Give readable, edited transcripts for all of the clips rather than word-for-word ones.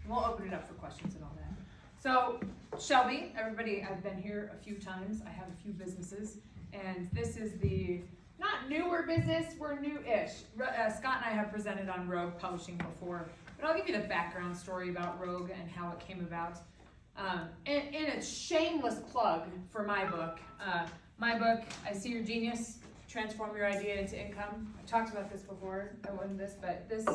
We'll open it up for questions and all that. So, Shelby, everybody, I've been here a few times. I have a few businesses, and this is the not newer business, we're new-ish. Scott and I have presented on Rogue Publishing before, but I'll give you the background story about Rogue and how it came about. And a shameless plug for my book. My book, I See Your Genius, Transform Your Idea into Income. I talked about this before, I wasn't this, but this,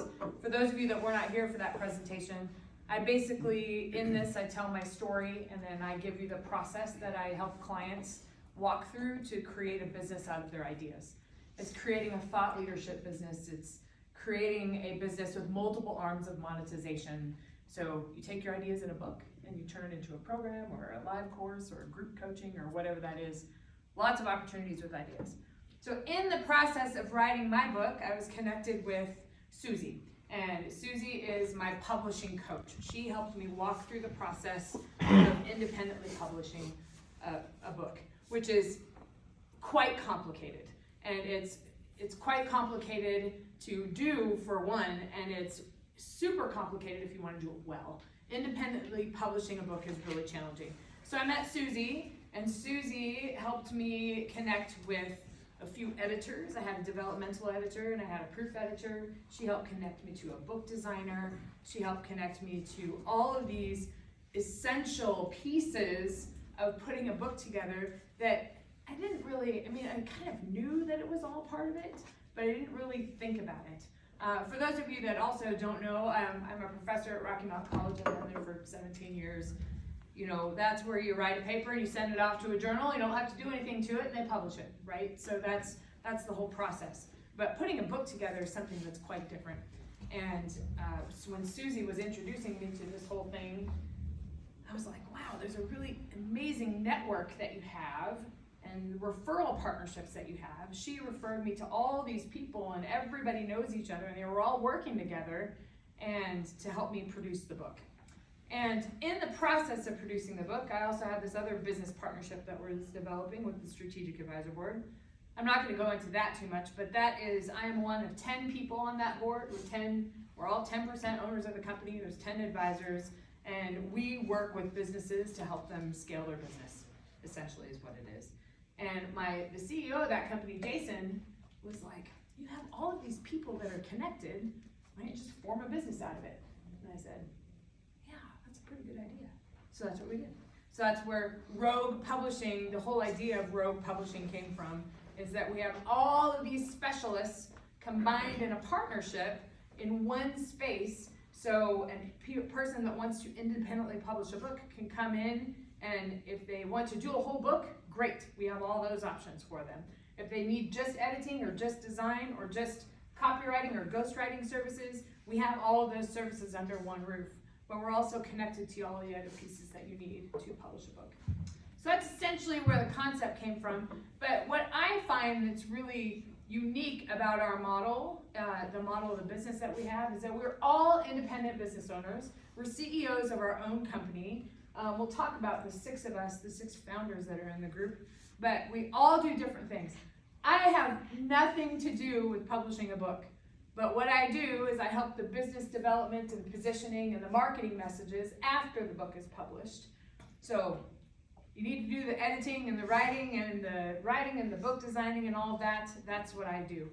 for those of you that were not here for that presentation, I basically, in this, I tell my story, and then I give you the process that I help clients walk through to create a business out of their ideas. It's creating a thought leadership business. It's creating a business with multiple arms of monetization. So you take your ideas in a book and you turn it into a program or a live course or a group coaching or whatever that is. Lots of opportunities with ideas. So in the process of writing my book, I was connected with Susie. And Susie is my publishing coach. She helped me walk through the process of independently publishing a book, which is quite complicated. And it's quite complicated to do for one, and it's super complicated if you want to do it well. Independently publishing a book is really challenging. So I met Susie, and Susie helped me connect with a few editors. I had a developmental editor and I had a proof editor. She helped connect me to a book designer. She helped connect me to all of these essential pieces of putting a book together that I didn't really, I mean, I kind of knew that it was all part of it, but I didn't really think about it. For those of you that also don't know, I'm a professor at Rocky Mount College. I've been there for 17 years. You know, that's where you write a paper and you send it off to a journal. You don't have to do anything to it, and they publish it, right? So that's the whole process. But putting a book together is something that's quite different. And so when Susie was introducing me to this whole thing, I was like, wow, there's a really amazing network that you have and referral partnerships that you have. She referred me to all these people, and everybody knows each other, and they were all working together and to help me produce the book. And in the process of producing the book, I also have this other business partnership that we're developing with the Strategic Advisor Board. I'm not going to go into that too much, but that is, I am one of 10 people on that board. We're all 10% owners of the company. There's 10 advisors, and we work with businesses to help them scale their business, essentially is what it is. And the CEO of that company, Jason, was like, you have all of these people that are connected, why don't you just form a business out of it? And I said, pretty good idea. So that's what we did. So that's where Rogue Publishing, the whole idea of Rogue Publishing came from, is that we have all of these specialists combined in a partnership in one space. So a person that wants to independently publish a book can come in, and if they want to do a whole book, great. We have all those options for them. If they need just editing or just design or just copywriting or ghostwriting services, we have all of those services under one roof. But we're also connected to all the other pieces that you need to publish a book. So that's essentially where the concept came from. But what I find that's really unique about our model, the model of the business that we have, is that we're all independent business owners. We're CEOs of our own company. We'll talk about the 6 of us, the 6 founders that are in the group, but we all do different things. I have nothing to do with publishing a book. But what I do is I help the business development and positioning and the marketing messages after the book is published. So you need to do the editing and the writing and the book designing and all of that. That's what I do.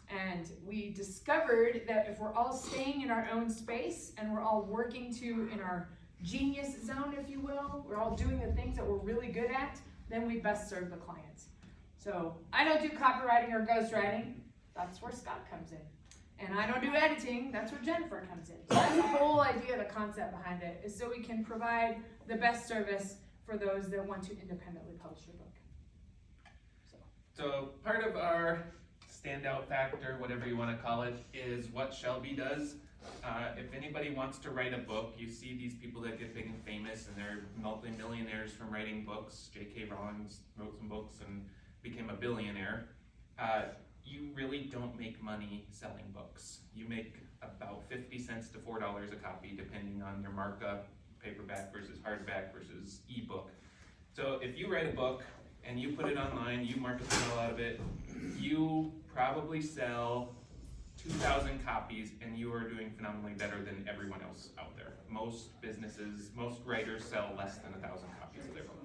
And we discovered that if we're all staying in our own space and we're all working in our genius zone, if you will, we're all doing the things that we're really good at, then we best serve the clients. So I don't do copywriting or ghostwriting. That's where Scott comes in. And I don't do editing, that's where Jennifer comes in. So that's the whole idea, the concept behind it, is so we can provide the best service for those that want to independently publish a book. So part of our standout factor, whatever you want to call it, is what Shelby does. If anybody wants to write a book, you see these people that get big and famous and they're multi-millionaires from writing books. J.K. Rowling wrote some books and became a billionaire. You really don't make money selling books. You make about 50 cents to $4 a copy, depending on your markup, paperback versus hardback versus ebook. So if you write a book and you put it online, you market the hell out of it, you probably sell 2,000 copies and you are doing phenomenally better than everyone else out there. Most businesses, most writers sell less than 1,000 copies of their book.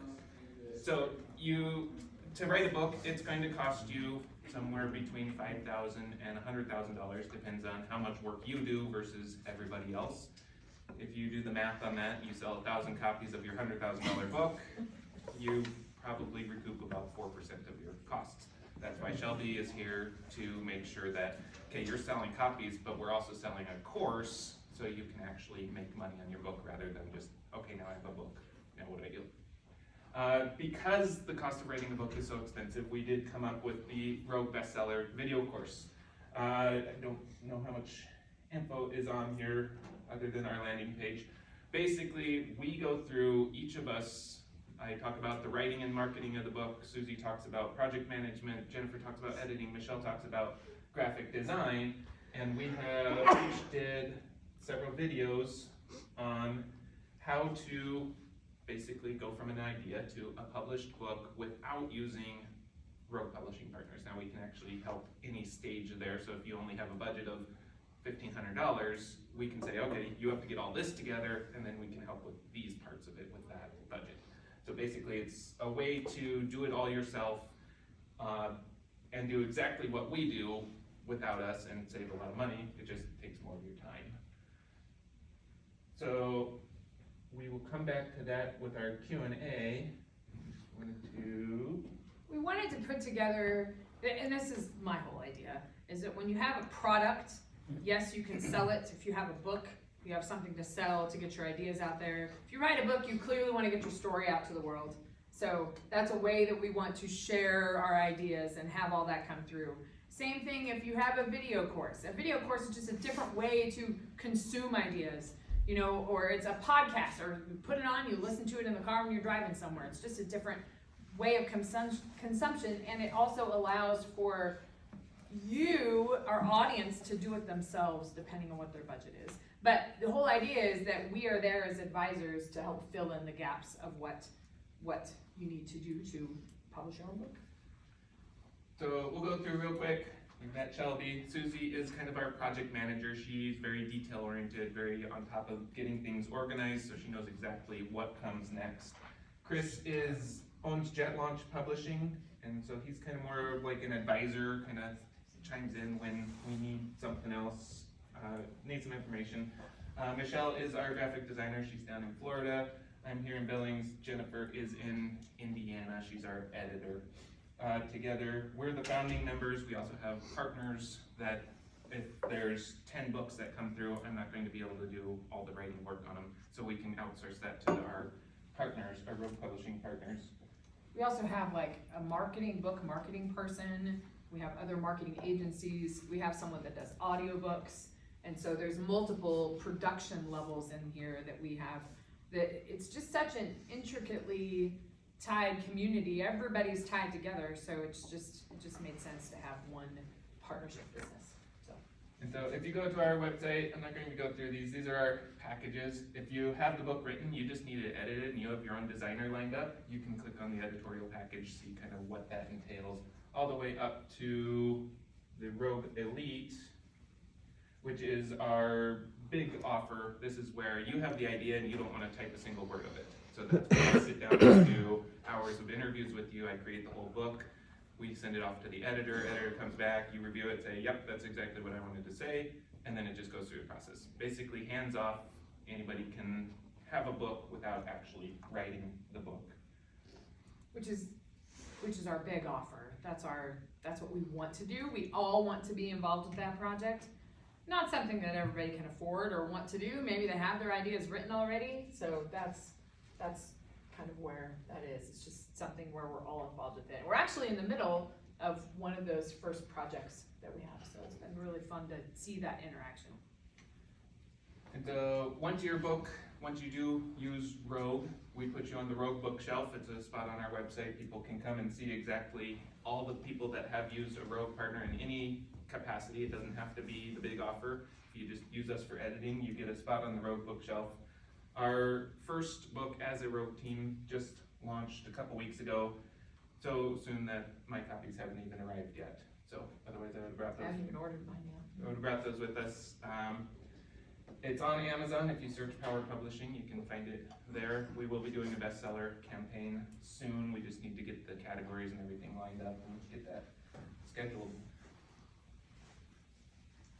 So to write a book, it's going to cost you somewhere between $5,000 and $100,000, depends on how much work you do versus everybody else. If you do the math on that, you sell 1,000 copies of your $100,000 book, you probably recoup about 4% of your costs. That's why Shelby is here to make sure that, okay, you're selling copies, but we're also selling a course, so you can actually make money on your book rather than just, okay, now I have a book, now what do I do? Because the cost of writing a book is so expensive, we did come up with the Rogue Bestseller video course. I don't know how much info is on here other than our landing page. Basically, we go through, each of us, I talk about the writing and marketing of the book, Susie talks about project management, Jennifer talks about editing, Michelle talks about graphic design, and we each did several videos on how to basically go from an idea to a published book without using Rogue Publishing Partners. Now we can actually help any stage there, so if you only have a budget of $1,500, we can say, okay, you have to get all this together, and then we can help with these parts of it with that budget. So basically it's a way to do it all yourself and do exactly what we do without us and save a lot of money. It just takes more of your time. So we will come back to that with our Q&A. We wanted to put together, and this is my whole idea, is that when you have a product, yes, you can sell it. If you have a book, you have something to sell to get your ideas out there. If you write a book, you clearly want to get your story out to the world. So that's a way that we want to share our ideas and have all that come through. Same thing if you have a video course. A video course is just a different way to consume ideas, you know, or it's a podcast, or you put it on, you listen to it in the car when you're driving somewhere. It's just a different way of consumption, and it also allows for you, our audience, to do it themselves depending on what their budget is. But the whole idea is that we are there as advisors to help fill in the gaps of what you need to do to publish your own book. So we'll go through real quick. We've met Shelby. Susie is kind of our project manager. She's very detail oriented, very on top of getting things organized, so she knows exactly what comes next. Chris owns Jet Launch Publishing, and so he's kind of more of like an advisor, kind of chimes in when we need something else, need some information. Michelle is our graphic designer. She's down in Florida. I'm here in Billings. Jennifer is in Indiana. She's our editor. Together, we're the founding members. We also have partners that if there's 10 books that come through, I'm not going to be able to do all the writing work on them, so we can outsource that to our partners, our Rogue Publishing partners. We also have like a book marketing person. We have other marketing agencies. We have someone that does audiobooks. And so there's multiple production levels in here that we have. That it's just such an intricately tied community. Everybody's tied together. So it just made sense to have one partnership business. And so if you go to our website, I'm not going to go through these. These are our packages. If you have the book written, you just need it edited and you have your own designer lined up, you can click on the editorial package, see kind of what that entails, all the way up to the Rogue Elite, which is our big offer. This is where you have the idea and you don't want to type a single word of it. So that's where I sit down and do hours of interviews with you. I create the whole book. We send it off to the editor comes back, you review it, say, yep, that's exactly what I wanted to say, and then it just goes through the process. Basically, hands off, anybody can have a book without actually writing the book. Which is our big offer. That's what we want to do. We all want to be involved with that project. Not something that everybody can afford or want to do. Maybe they have their ideas written already, so that's kind of where that is. It's just something where we're all involved with it. We're actually in the middle of one of those first projects that we have, so it's been really fun to see that interaction. And once you do use Rogue, we put you on the Rogue bookshelf. It's a spot on our website. People can come and see exactly all the people that have used a Rogue partner in any capacity. It doesn't have to be the big offer. If you just use us for editing, you get a spot on the Rogue bookshelf. Our first book as a Rogue team just launched a couple weeks ago, so soon that my copies haven't even arrived yet. So otherwise I would have brought those. I haven't even ordered mine yet. We brought those with us. It's on Amazon. If you search Power Publishing, you can find it there. We will be doing a bestseller campaign soon. We just need to get the categories and everything lined up and get that scheduled.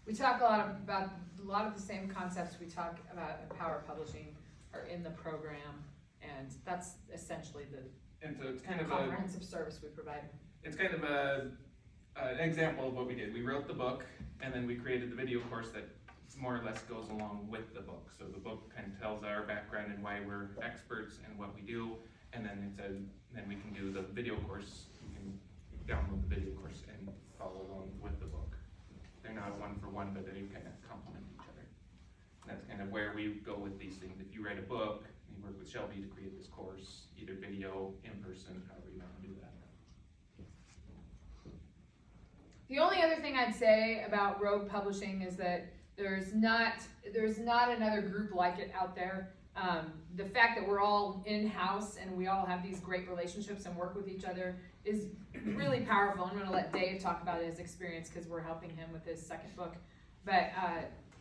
We talk a lot about a lot of the same concepts we talk about in Power Publishing are in the program, and that's essentially the And so it's kind of comprehensive service we provide. It's kind of an example of what we did. We wrote the book, and then we created the video course that more or less goes along with the book. So the book kind of tells our background and why we're experts and what we do, and then then we can do the video course. You can download the video course and follow along with the book. They're not one for one, but they kind of complement each other. And that's kind of where we go with these things. If you write a book, you work with Shelby to create this course, either video, in person, however you want to do that. The only other thing I'd say about Rogue Publishing is that there's not another group like it out there. The fact that we're all in-house and we all have these great relationships and work with each other is really powerful. I'm going to let Dave talk about his experience because we're helping him with his second book. But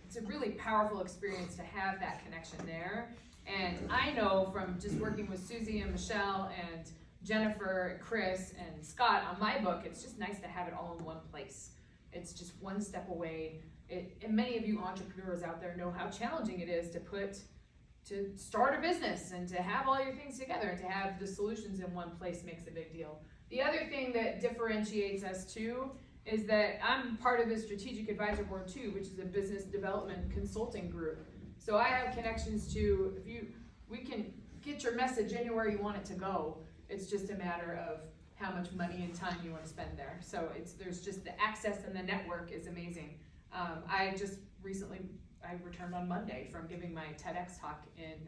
it's a really powerful experience to have that connection there. And I know from just working with Susie and Michelle and Jennifer, Chris, and Scott on my book, it's just nice to have it all in one place. It's just one step away. And many of you entrepreneurs out there know how challenging it is to start a business and to have all your things together and to have the solutions in one place makes a big deal. The other thing that differentiates us too is that I'm part of the Strategic Advisor Board too, which is a business development consulting group. So I have connections to, we can get your message anywhere you want it to go. It's just a matter of how much money and time you want to spend there. So there's just the access and the network is amazing. I just recently, I returned on Monday from giving my TEDx talk in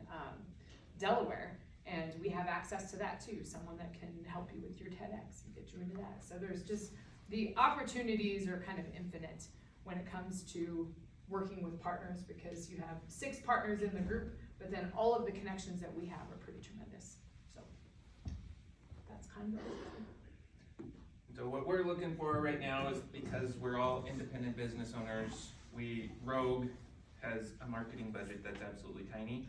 Delaware, and we have access to that too, someone that can help you with your TEDx and get you into that. So there's just, the opportunities are kind of infinite when it comes to working with partners because you have 6 partners in the group, but then all of the connections that we have are pretty tremendous. So that's kind of it. So what we're looking for right now is, because we're all independent business owners, Rogue has a marketing budget that's absolutely tiny,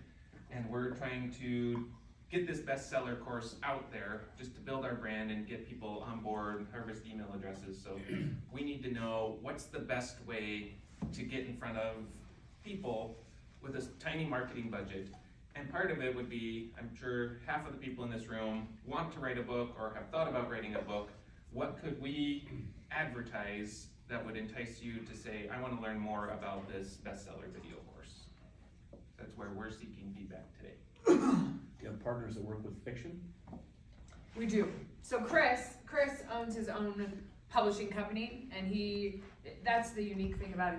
and we're trying to get this bestseller course out there just to build our brand and get people on board, harvest email addresses. So we need to know what's the best way to get in front of people with this tiny marketing budget. And part of it would be, I'm sure half of the people in this room want to write a book or have thought about writing a book. What could we advertise that would entice you to say, I want to learn more about this bestseller video course? That's where we're seeking feedback today. Do you have partners that work with fiction? We do. So Chris owns his own publishing company, and that's the unique thing about it.